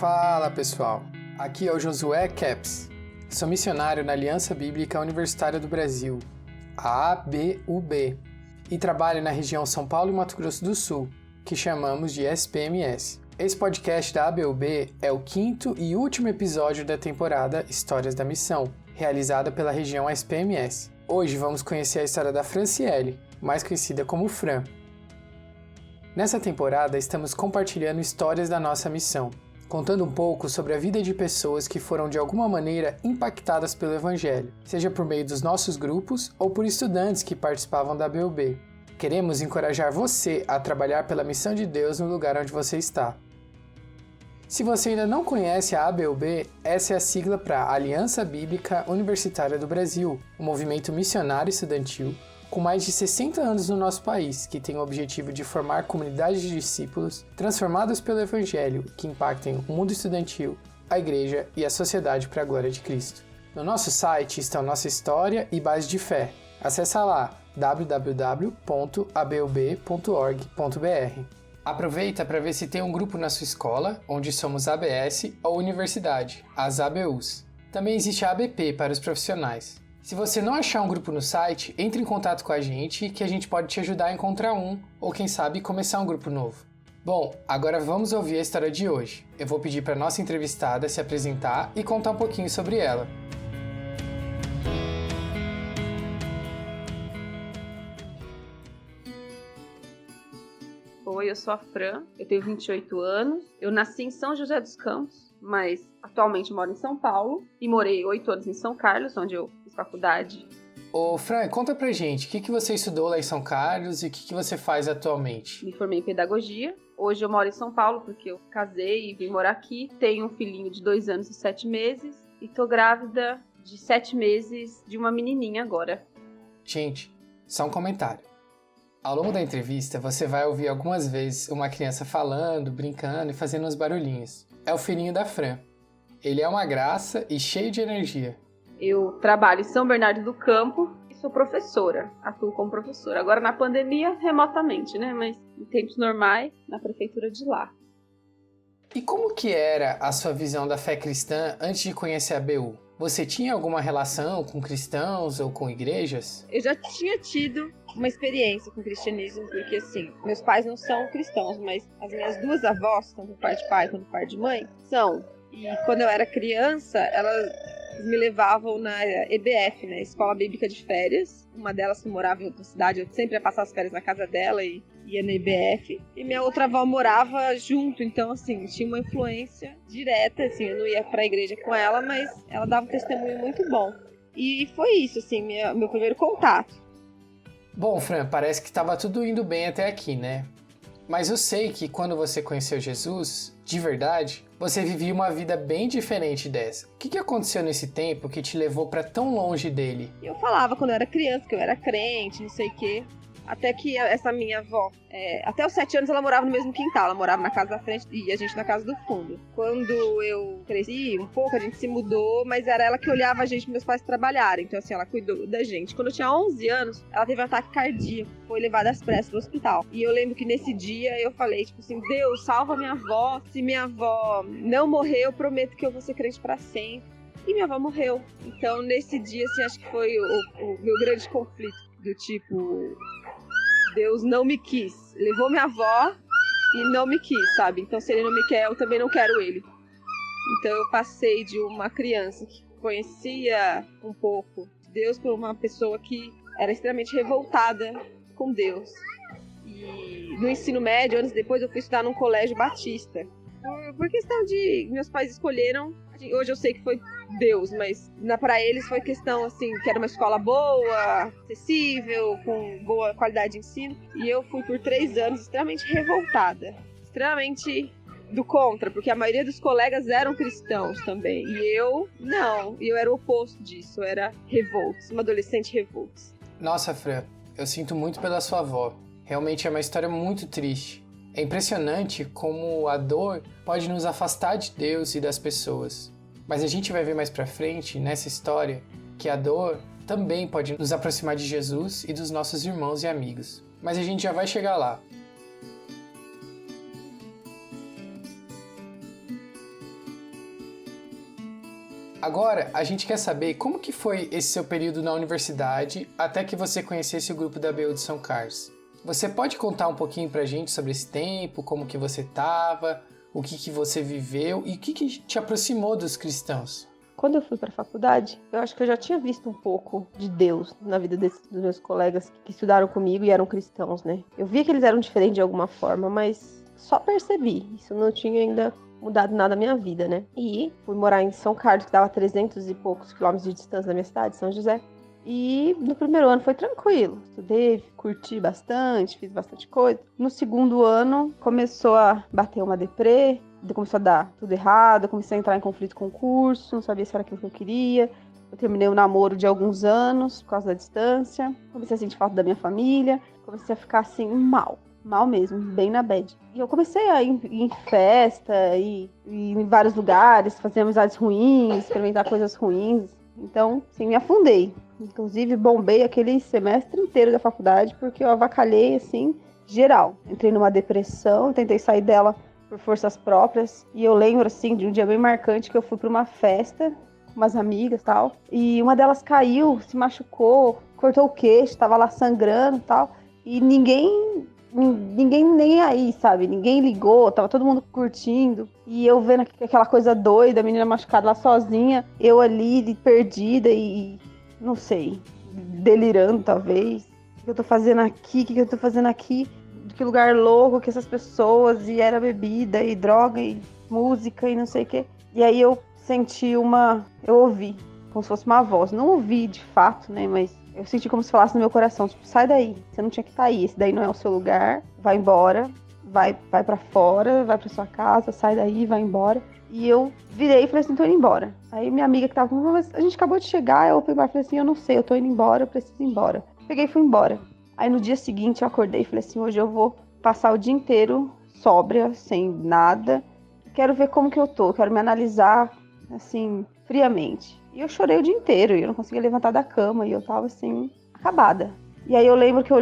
Fala pessoal, aqui é o Josué Caps, sou missionário na Aliança Bíblica Universitária do Brasil, a ABUB, e trabalho na região São Paulo e Mato Grosso do Sul, que chamamos de SPMS. Esse podcast da ABUB é o quinto e último episódio da temporada Histórias da Missão, realizada pela região SPMS. Hoje vamos conhecer a história da Franciele, mais conhecida como Fran. Nessa temporada estamos compartilhando histórias da nossa missão, contando um pouco sobre a vida de pessoas que foram de alguma maneira impactadas pelo Evangelho, seja por meio dos nossos grupos ou por estudantes que participavam da ABUB. Queremos encorajar você a trabalhar pela missão de Deus no lugar onde você está. Se você ainda não conhece a ABUB, essa é a sigla para Aliança Bíblica Universitária do Brasil, um movimento missionário estudantil com mais de 60 anos no nosso país, que tem o objetivo de formar comunidades de discípulos transformados pelo Evangelho que impactem o mundo estudantil, a igreja e a sociedade para a glória de Cristo. No nosso site estão nossa história e base de fé. Acesse lá www.abub.org.br. Aproveita para ver se tem um grupo na sua escola, onde somos ABS, ou universidade, as ABUs. Também existe a ABP para os profissionais. Se você não achar um grupo no site, entre em contato com a gente que a gente pode te ajudar a encontrar um, ou quem sabe começar um grupo novo. Bom, agora vamos ouvir a história de hoje. Eu vou pedir para nossa entrevistada se apresentar e contar um pouquinho sobre ela. Oi, eu sou a Fran, eu tenho 28 anos, eu nasci em São José dos Campos, mas atualmente moro em São Paulo e morei 8 anos em São Carlos, onde eu fiz faculdade. Ô Fran, conta pra gente, o que você estudou lá em São Carlos e o que você faz atualmente? Me formei em pedagogia, hoje eu moro em São Paulo porque eu casei e vim morar aqui, tenho um filhinho de 2 anos e 7 meses e tô grávida de 7 meses de uma menininha agora. Gente, só um comentário. Ao longo da entrevista, você vai ouvir algumas vezes uma criança falando, brincando e fazendo uns barulhinhos. É o filhinho da Fran. Ele é uma graça e cheio de energia. Eu trabalho em São Bernardo do Campo e sou professora, atuo como professora. Agora na pandemia, remotamente, né? Mas em tempos normais, na prefeitura de lá. E como que era a sua visão da fé cristã antes de conhecer a ABU? Você tinha alguma relação com cristãos ou com igrejas? Eu já tinha tido uma experiência com o cristianismo, porque assim, meus pais não são cristãos, mas as minhas duas avós, tanto por parte de pai quanto por parte de mãe, são. E quando eu era criança, elas me levavam na EBF, né, Escola Bíblica de Férias. Uma delas que morava em outra cidade, eu sempre ia passar as férias na casa dela e ia na EBF. E minha outra avó morava junto, então assim, tinha uma influência direta, assim, eu não ia pra igreja com ela, mas ela dava um testemunho muito bom. E foi isso, assim, meu primeiro contato. Bom, Fran, parece que estava tudo indo bem até aqui, né? Mas eu sei que quando você conheceu Jesus, de verdade, você vivia uma vida bem diferente dessa. O que aconteceu nesse tempo que te levou para tão longe dele? Eu falava quando eu era criança que eu era crente, não sei o quê. Até que essa minha avó, até os 7 anos ela morava no mesmo quintal, ela morava na casa da frente e a gente na casa do fundo. Quando eu cresci um pouco, a gente se mudou, mas era ela que olhava a gente, meus pais trabalharem, então assim, ela cuidou da gente. Quando eu tinha 11 anos, ela teve um ataque cardíaco, foi levada às pressas pro hospital. E eu lembro que nesse dia eu falei, tipo assim, Deus, salva minha avó, se minha avó não morrer, eu prometo que eu vou ser crente pra sempre. E minha avó morreu. Então nesse dia, assim, acho que foi o meu grande conflito, do tipo... Deus não me quis, levou minha avó e não me quis, sabe? Então se ele não me quer, eu também não quero ele. Então eu passei de uma criança que conhecia um pouco Deus para uma pessoa que era extremamente revoltada com Deus. E no ensino médio, anos depois, eu fui estudar num colégio batista. Por questão de... meus pais escolheram, hoje eu sei que foi Deus, mas para eles foi questão assim, que era uma escola boa, acessível, com boa qualidade de ensino. E eu fui por 3 anos extremamente revoltada, extremamente do contra, porque a maioria dos colegas eram cristãos também. E eu, não, eu era o oposto disso, eu era revolta, uma adolescente revolta. Nossa, Fran, eu sinto muito pela sua avó. Realmente é uma história muito triste. É impressionante como a dor pode nos afastar de Deus e das pessoas. Mas a gente vai ver mais pra frente, nessa história, que a dor também pode nos aproximar de Jesus e dos nossos irmãos e amigos. Mas a gente já vai chegar lá. Agora, a gente quer saber como que foi esse seu período na universidade até que você conhecesse o grupo da ABU de São Carlos. Você pode contar um pouquinho pra gente sobre esse tempo, como que você estava, o que você viveu e o que te aproximou dos cristãos? Quando eu fui para a faculdade, eu acho que eu já tinha visto um pouco de Deus na vida dos meus colegas que estudaram comigo e eram cristãos, né? Eu via que eles eram diferentes de alguma forma, mas só percebi. Isso não tinha ainda mudado nada na minha vida, né? E fui morar em São Carlos, que dava 300 e poucos quilômetros de distância da minha cidade, São José. E no primeiro ano foi tranquilo. Estudei, curti bastante, fiz bastante coisa. No segundo ano começou a bater uma deprê, começou a dar tudo errado, eu comecei a entrar em conflito com o curso, não sabia se era aquilo que eu queria. Eu terminei o namoro de alguns anos por causa da distância. Comecei a sentir falta da minha família. Comecei a ficar assim, mal mesmo, bem na bad. E eu comecei a ir em festa, ir em vários lugares, fazer amizades ruins, experimentar coisas ruins. Então, sim, me afundei. Inclusive, bombei aquele semestre inteiro da faculdade, porque eu avacalhei, assim, geral. Entrei numa depressão, tentei sair dela por forças próprias. E eu lembro, assim, de um dia bem marcante que eu fui para uma festa com umas amigas e tal. E uma delas caiu, se machucou, cortou o queixo, tava lá sangrando e tal. E ninguém nem aí, sabe? Ninguém ligou, tava todo mundo curtindo. E eu vendo aquela coisa doida, a menina machucada lá sozinha, eu ali perdida e, não sei, delirando talvez. O que eu tô fazendo aqui? O que eu tô fazendo aqui? Que lugar louco que essas pessoas, e era bebida e droga e música e não sei o quê. E aí eu senti eu ouvi, como se fosse uma voz. Não ouvi de fato, né, mas eu senti como se falasse no meu coração, tipo, sai daí, você não tinha que estar aí, esse daí não é o seu lugar, vai embora, vai pra fora, vai pra sua casa, sai daí, vai embora. E eu virei e falei assim, tô indo embora. Aí minha amiga que tava comigo, mas a gente acabou de chegar, eu falei assim, eu não sei, eu tô indo embora, eu preciso ir embora. Peguei e fui embora. Aí no dia seguinte eu acordei e falei assim, hoje eu vou passar o dia inteiro sóbria, sem nada. Quero ver como que eu tô, quero me analisar, assim, friamente. E eu chorei o dia inteiro, e eu não conseguia levantar da cama, e eu tava, assim, acabada. E aí eu lembro que eu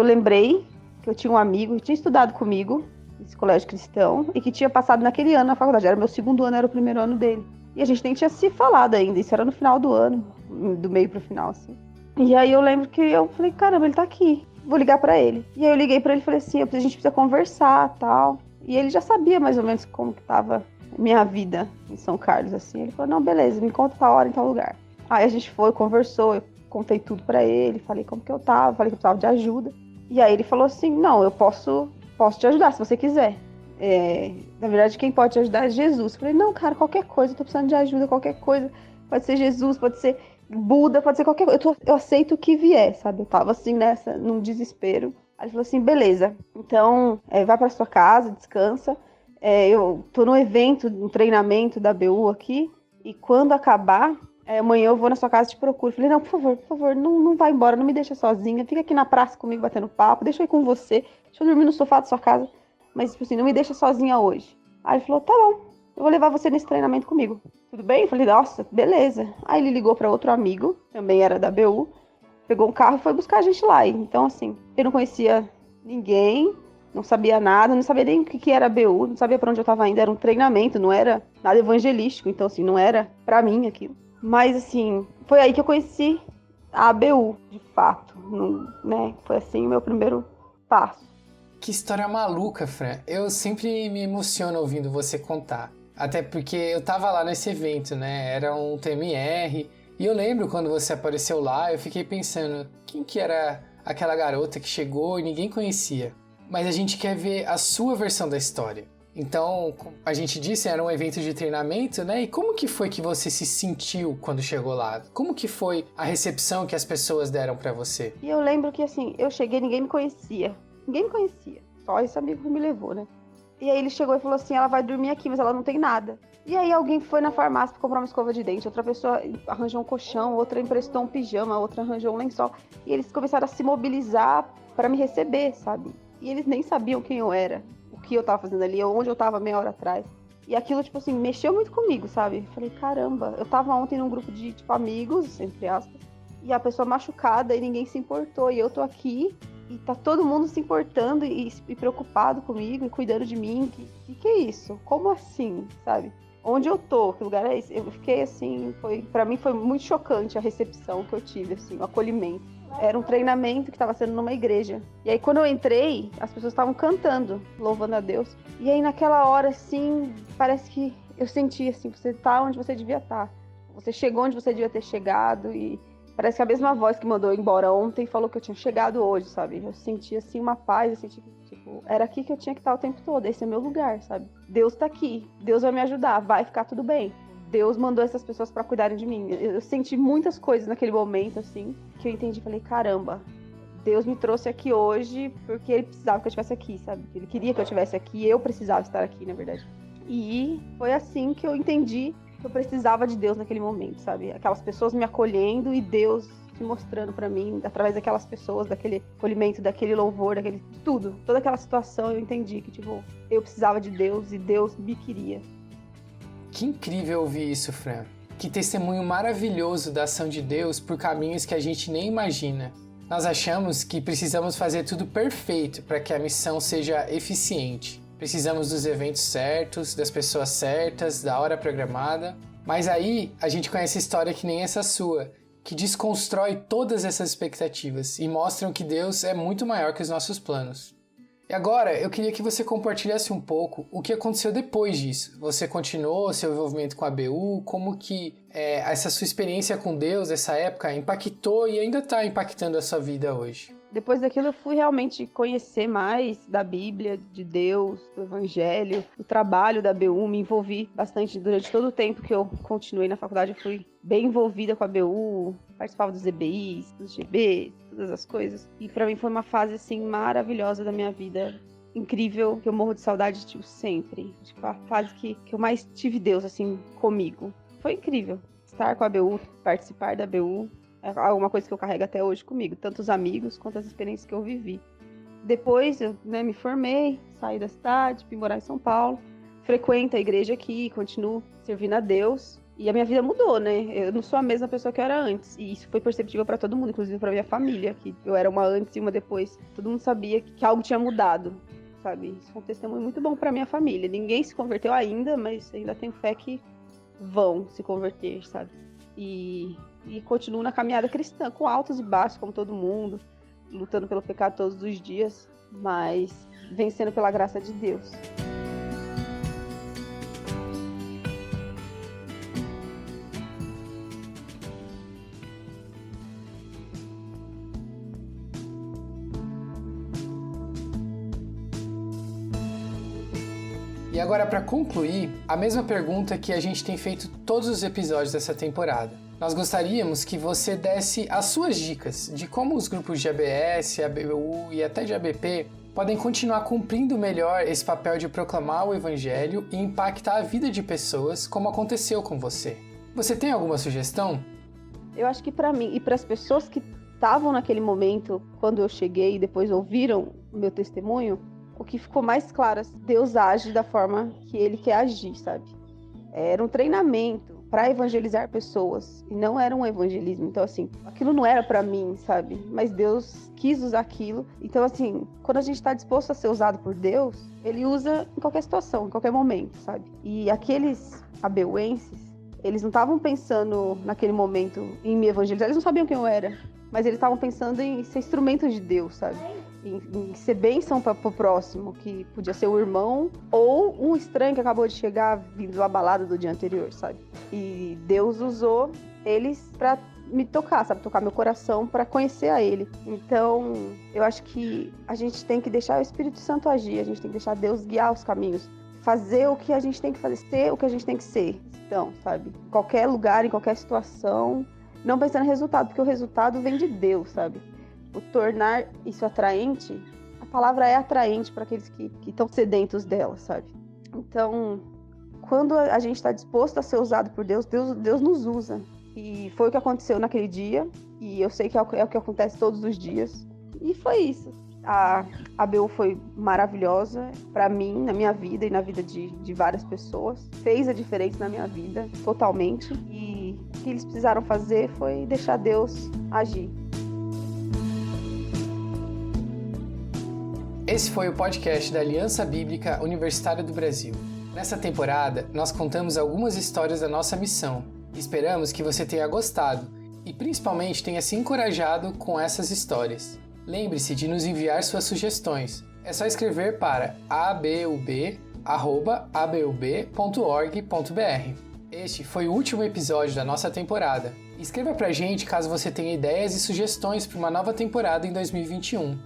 lembrei que eu tinha um amigo que tinha estudado comigo, nesse colégio cristão, e que tinha passado naquele ano na faculdade. Era meu segundo ano, era o primeiro ano dele. E a gente nem tinha se falado ainda, isso era no final do ano, do meio pro final, assim. E aí eu lembro que eu falei, caramba, ele tá aqui, vou ligar pra ele. E aí eu liguei pra ele e falei assim, a gente precisa conversar, tal. E ele já sabia mais ou menos como que tava a minha vida em São Carlos, assim. Ele falou, não, beleza, me conta tal hora em tal lugar. Aí a gente foi, conversou, eu contei tudo pra ele, falei como que eu tava, falei que eu precisava de ajuda. E aí ele falou assim, não, eu posso te ajudar se você quiser. Na verdade, quem pode te ajudar é Jesus. Eu falei, não, cara, qualquer coisa, eu tô precisando de ajuda, qualquer coisa. Pode ser Jesus, pode ser Buda, pode ser qualquer coisa. Eu aceito o que vier, sabe? Eu tava assim num desespero. Aí ele falou assim, beleza, então vai pra sua casa, descansa. Eu tô no evento, no treinamento da BU aqui, e quando acabar, amanhã eu vou na sua casa e te procuro. Eu falei, não, por favor, não vai embora, não me deixa sozinha, fica aqui na praça comigo batendo papo, deixa eu ir com você, deixa eu dormir no sofá da sua casa, mas tipo assim, não me deixa sozinha hoje. Aí ele falou, tá bom, eu vou levar você nesse treinamento comigo. Tudo bem? Eu falei, nossa, beleza. Aí ele ligou para outro amigo, também era da BU, pegou um carro e foi buscar a gente lá. Então, assim, eu não conhecia ninguém, não sabia nada, não sabia nem o que era BU, não sabia para onde eu tava indo. Era um treinamento, não era nada evangelístico, então, assim, não era para mim aquilo. Mas, assim, foi aí que eu conheci a ABU, de fato, né? Foi, assim, o meu primeiro passo. Que história maluca, Fran. Eu sempre me emociono ouvindo você contar. Até porque eu tava lá nesse evento, né? Era um TMR. E eu lembro quando você apareceu lá, eu fiquei pensando, quem que era aquela garota que chegou e ninguém conhecia? Mas a gente quer ver a sua versão da história. Então, a gente disse, era um evento de treinamento, né? E como que foi que você se sentiu quando chegou lá? Como que foi a recepção que as pessoas deram pra você? E eu lembro que, assim, eu cheguei, ninguém me conhecia. Ninguém me conhecia. Só esse amigo que me levou, né? E aí ele chegou e falou assim, ela vai dormir aqui, mas ela não tem nada. E aí alguém foi na farmácia pra comprar uma escova de dente, outra pessoa arranjou um colchão, outra emprestou um pijama, outra arranjou um lençol. E eles começaram a se mobilizar pra me receber, sabe? E eles nem sabiam quem eu era, o que eu tava fazendo ali, onde eu tava meia hora atrás. E aquilo, tipo assim, mexeu muito comigo, sabe? Falei, caramba, eu tava ontem num grupo de, tipo, amigos, entre aspas, e a pessoa machucada e ninguém se importou. E eu tô aqui e tá todo mundo se importando e preocupado comigo e cuidando de mim. Que é isso? Como assim, sabe? onde eu tô, que lugar é esse? Eu fiquei assim, pra mim foi muito chocante a recepção que eu tive, assim, o acolhimento. Era um treinamento que estava sendo numa igreja. E aí quando eu entrei, as pessoas estavam cantando, louvando a Deus. E aí naquela hora, assim, parece que eu senti assim, você tá onde você devia estar. Você chegou onde você devia ter chegado e parece que a mesma voz que mandou eu embora ontem falou que eu tinha chegado hoje, sabe? Eu senti assim uma paz, eu senti que tipo, era aqui que eu tinha que estar o tempo todo, esse é meu lugar, sabe? Deus tá aqui, Deus vai me ajudar, vai ficar tudo bem. Deus mandou essas pessoas pra cuidarem de mim. Eu senti muitas coisas naquele momento, assim, que eu entendi, falei, caramba, Deus me trouxe aqui hoje porque Ele precisava que eu estivesse aqui, sabe? Ele queria que eu estivesse aqui, eu precisava estar aqui, na verdade. E foi assim que eu entendi que eu precisava de Deus naquele momento, sabe? Aquelas pessoas me acolhendo e Deus se mostrando pra mim, através daquelas pessoas, daquele acolhimento, daquele louvor, daquele tudo. Toda aquela situação eu entendi que, tipo, eu precisava de Deus e Deus me queria. Que incrível ouvir isso, Fran. Que testemunho maravilhoso da ação de Deus por caminhos que a gente nem imagina. Nós achamos que precisamos fazer tudo perfeito para que a missão seja eficiente. Precisamos dos eventos certos, das pessoas certas, da hora programada. Mas aí a gente conhece história que nem essa sua, que desconstrói todas essas expectativas e mostram que Deus é muito maior que os nossos planos. E agora eu queria que você compartilhasse um pouco o que aconteceu depois disso. Você continuou seu envolvimento com a ABU? Como que essa sua experiência com Deus, essa época, impactou e ainda está impactando a sua vida hoje? Depois daquilo eu fui realmente conhecer mais da Bíblia, de Deus, do Evangelho, do trabalho da ABU, me envolvi bastante durante todo o tempo que eu continuei na faculdade, eu fui bem envolvida com a ABU, participava dos EBIs, dos GBs, todas as coisas. E pra mim foi uma fase assim maravilhosa da minha vida, incrível, que eu morro de saudade, tipo, sempre. Tipo, a fase que eu mais tive Deus assim comigo. Foi incrível estar com a ABU, participar da ABU. É alguma coisa que eu carrego até hoje comigo, tanto os amigos quanto as experiências que eu vivi. Depois eu me formei, saí da cidade, vim morar em São Paulo, frequento a igreja aqui, continuo servindo a Deus. E a minha vida mudou, né? Eu não sou a mesma pessoa que eu era antes. E isso foi perceptível para todo mundo, inclusive para minha família, que eu era uma antes e uma depois. Todo mundo sabia que algo tinha mudado, sabe? Isso é um testemunho muito bom para minha família. Ninguém se converteu ainda, mas ainda tenho fé que vão se converter, sabe? E continuo na caminhada cristã, com altos e baixos, como todo mundo, lutando pelo pecado todos os dias, mas vencendo pela graça de Deus. E agora, para concluir, a mesma pergunta que a gente tem feito todos os episódios dessa temporada. Nós gostaríamos que você desse as suas dicas de como os grupos de ABS, ABU e até de ABP podem continuar cumprindo melhor esse papel de proclamar o Evangelho e impactar a vida de pessoas, como aconteceu com você. Você tem alguma sugestão? Eu acho que para mim e para as pessoas que estavam naquele momento, quando eu cheguei e depois ouviram o meu testemunho, o que ficou mais claro, Deus age da forma que Ele quer agir, sabe? Era um treinamento para evangelizar pessoas e não era um evangelismo. Então, assim, aquilo não era para mim, sabe? Mas Deus quis usar aquilo. Então, assim, quando a gente está disposto a ser usado por Deus, Ele usa em qualquer situação, em qualquer momento, sabe? E aqueles abeuenses, eles não estavam pensando naquele momento em me evangelizar, eles não sabiam quem eu era, mas eles estavam pensando em ser instrumentos de Deus, sabe? Em ser bênção para o próximo, que podia ser o irmão ou um estranho que acabou de chegar vindo da balada do dia anterior, sabe? E Deus usou eles para me tocar, sabe? Tocar meu coração para conhecer a Ele. Então, eu acho que a gente tem que deixar o Espírito Santo agir, a gente tem que deixar Deus guiar os caminhos, fazer o que a gente tem que fazer, ser o que a gente tem que ser. Então, sabe? Em qualquer lugar, em qualquer situação, não pensando no resultado, porque o resultado vem de Deus, sabe? O tornar isso atraente, a palavra é atraente para aqueles que estão sedentos dela, sabe? Então, quando a gente está disposto a ser usado por Deus, Deus nos usa. E foi o que aconteceu naquele dia, e eu sei que é o que acontece todos os dias. E foi isso. A ABU foi maravilhosa para mim, na minha vida e na vida de várias pessoas. Fez a diferença na minha vida, totalmente. E o que eles precisaram fazer foi deixar Deus agir. Esse foi o podcast da Aliança Bíblica Universitária do Brasil. Nessa temporada, nós contamos algumas histórias da nossa missão. Esperamos que você tenha gostado e principalmente tenha se encorajado com essas histórias. Lembre-se de nos enviar suas sugestões. É só escrever para abub@abub.org.br. Este foi o último episódio da nossa temporada. Escreva pra gente caso você tenha ideias e sugestões para uma nova temporada em 2021.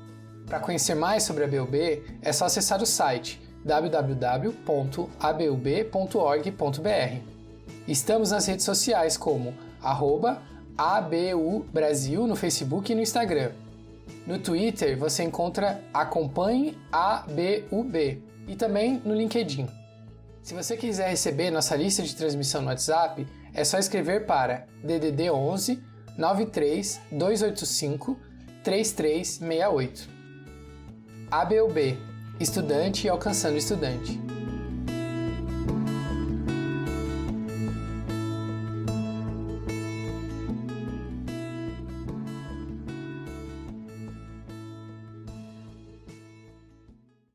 Para conhecer mais sobre a ABUB, é só acessar o site www.abub.org.br. Estamos nas redes sociais como @abubrasil no Facebook e no Instagram. No Twitter você encontra Acompanhe ABUB e também no LinkedIn. Se você quiser receber nossa lista de transmissão no WhatsApp, é só escrever para DDD 11 93 285 3368. ABUB, estudante alcançando estudante.